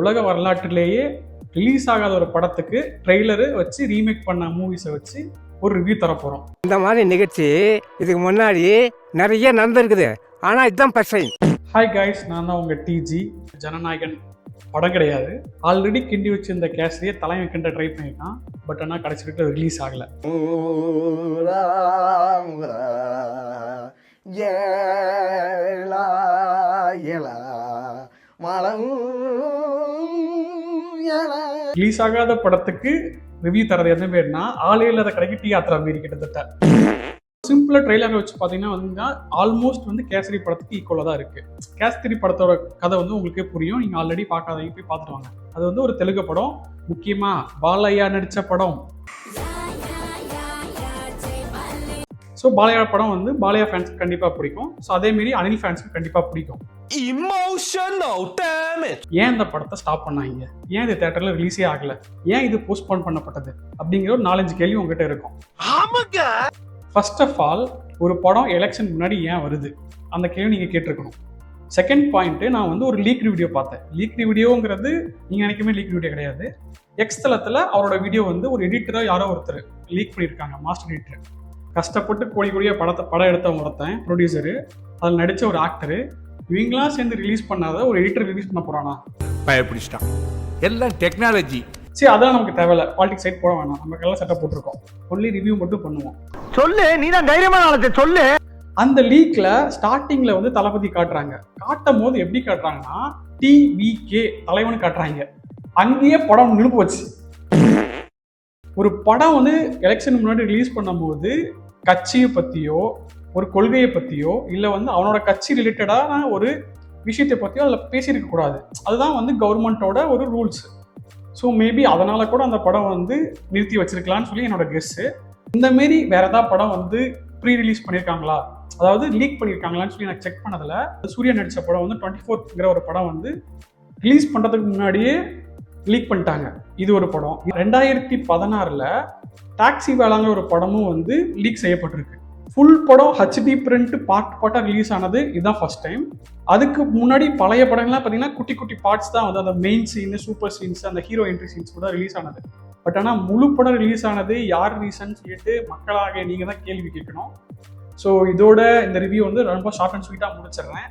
உலக வரலாற்றிலேயே ரிலீஸ் ஆகாத ஒரு படத்துக்கு ட்ரெய்லரு வச்சு ரீமேக் பண்ண மூவிஸை வச்சு ஒரு ரிவ்யூ தர போகிறோம். இந்த மாதிரி நிகழ்ச்சி இதுக்கு முன்னாடி நிறைய நடந்திருக்குது, ஆனால் இதுதான் ஃபர்ஸ்ட் டைம். ஹாய் கைஸ், நான் தான் உங்கள் டிஜி. ஜனநாயகன் படம் கிடையாது, ஆல்ரெடி கிண்டி வச்சிருந்த கேசரியை தலைமை கிண்ட ட்ரை பண்ணியிருக்கான். பட் ஆனால் கடைசிட்டு ரிலீஸ் ஆகலை. ரிலீஸ் ஆகாத படத்துக்கு ரிவ்யூ தரது என்ன பேர்னா ஆளே இல்லாத கடைக்கு டீ யாத்திரா மாரி கிட்டத்தட்ட. சிம்பிளா ட்ரெய்லரை வச்சு பார்த்தீங்கன்னா வந்து ஆல்மோஸ்ட் வந்து கேசரி படத்துக்கு ஈக்குவலாக தான் இருக்கு. கேசரி படத்தோட கதை வந்து உங்களுக்கே புரியும், நீங்க ஆல்ரெடி பார்க்காதவங்க போய் பார்த்துட்டு வாங்க. அது வந்து ஒரு தெலுங்கு படம், முக்கியமா பாலையா நடிச்ச படம். ஸோ பாலையா படம் வந்து பாலையா ஃபேன்ஸ்க்கு கண்டிப்பாக பிடிக்கும். ஸோ அதே மாரி அனில் ஃபேன்ஸ்க்கு கண்டிப்பாக பிடிக்கும். ஏன் இந்த படத்தை ஸ்டாப் பண்ணாங்க, ஏன் இது தியேட்டர்ல ரிலீஸே ஆகல, ஏன் இது போஸ்ட்போன் பண்ணப்பட்டது அப்படிங்கிற ஒரு 4-5 கேள்வி உங்ககிட்ட இருக்கும். ஃபர்ஸ்ட் ஆஃப் ஆல், ஒரு படம் எலெக்ஷன் முன்னாடி ஏன் வருது அந்த கேள்வி நீங்கள் கேட்டிருக்கணும். செகண்ட் பாயிண்ட்டு, நான் வந்து ஒரு லீக் வீடியோ பார்த்தேன். லீக் வீடியோங்கிறது நீங்கள் நினைக்குமே லீக் வீடியோ கிடையாது. எக்ஸ் தளத்தில் அவரோட வீடியோ வந்து ஒரு எடிட்டரோ யாரோ ஒருத்தர் லீக் பண்ணியிருக்காங்க, மாஸ்டர் எடிட்டர். கஷ்டப்பட்டு கோடி படம் எடுத்தவங்க ஒருத்தன் ப்ரொடியூசரு, அதில் நடித்த ஒரு ஆக்டரு, இவங்களாம் சேர்ந்து ரிலீஸ் பண்ணாத ஒரு எடிட்டர் ரிலீஸ் பண்ண போகிறானா? பயப்பிடிச்சிட்டான். எல்லாம் டெக்னாலஜி. சரி, அதெல்லாம் நமக்கு தேவையில்ல, பாலிடிக்ஸ் சைட் போட வேணாம். நம்ம எல்லாம் செட்டப் போட்டிருக்கோம், ஒன்லி ரிவ்யூ மட்டும் பண்ணுவோம். சொல்லு, நீ தான் தைரியமான ஆளு, சொல்லு. அந்த லீக்ல ஸ்டார்டிங்ல வந்து தளபதி காட்டுறாங்க. காட்டும் போது எப்படி காட்டுறாங்கன்னா டிவிகே தலைவன் காட்டுறாங்க. அங்கேயே படம் நின்று போச்சு. ஒரு படம் வந்து எலெக்ஷன் முன்னாடி ரிலீஸ் பண்ணும்போது கட்சியை பத்தியோ ஒரு கொள்கையை பத்தியோ இல்லை வந்து அவனோட கட்சி ரிலேட்டடான ஒரு விஷயத்தை பத்தியோ அதில் பேசியிருக்க கூடாது. அதுதான் வந்து கவர்மெண்டோட ஒரு ரூல்ஸ். ஸோ மேபி அதனால கூட அந்த படம் வந்து நிறுத்தி வச்சிருக்கலான்னு சொல்லி என்னோட கெஸ்ஸு. இந்த மாரி வேற ஏதாவது படம் வந்து ப்ரீ ரிலீஸ் பண்ணியிருக்காங்களா, அதாவது லீக் பண்ணியிருக்காங்களான்னு சொல்லி நான் செக் பண்ணதில் சூர்யா நடித்த படம் வந்து 24ங்கிற ஒரு படம் வந்து ரிலீஸ் பண்ணுறதுக்கு முன்னாடியே லீக் பண்ணிட்டாங்க. இது ஒரு படம். 2016 டாக்ஸி வேளாங்கிற ஒரு படமும் வந்து லீக் செய்யப்பட்டிருக்கு. ஃபுல் படம் ஹெச்டி பிரிண்ட் பார்ட்டாக ரிலீஸ் ஆனது இதுதான் ஃபர்ஸ்ட் டைம். அதுக்கு முன்னாடி பழைய படங்கள்லாம் பார்த்தீங்கன்னா குட்டி குட்டி பார்ட்ஸ் தான் வந்து அந்த மெயின் சீனு, சூப்பர் சீன்ஸ், அந்த ஹீரோ என்ட்ரி சீன்ஸ் கூட ரிலீஸ் ஆனது. பட் ஆனால் முழு படம் ரிலீஸ் ஆனது யார் ரீசன் சொல்லிட்டு மக்களாக நீங்கள் தான் கேள்வி கேட்கணும். ஸோ இதோட இந்த ரிவ்யூ வந்து ரொம்ப ஷார்ட் அண்ட் ஸ்வீட்டாக முடிச்சிடுறேன்.